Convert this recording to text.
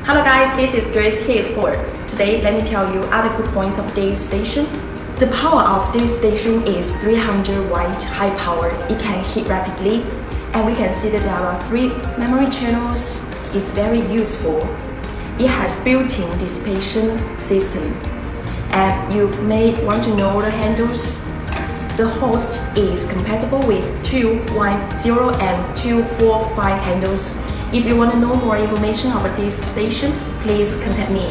Hello guys, this is Grace here Sport. Today, let me tell you other good points of this station. The power of this station is 300 watt high power. It can heat rapidly, and we can see that there are 3 memory channels. It's very useful. It has built-in dissipation system, and you may want to know the handles. The host is compatible with 210 and 245 handles. If you want to know more information about this station, please contact me.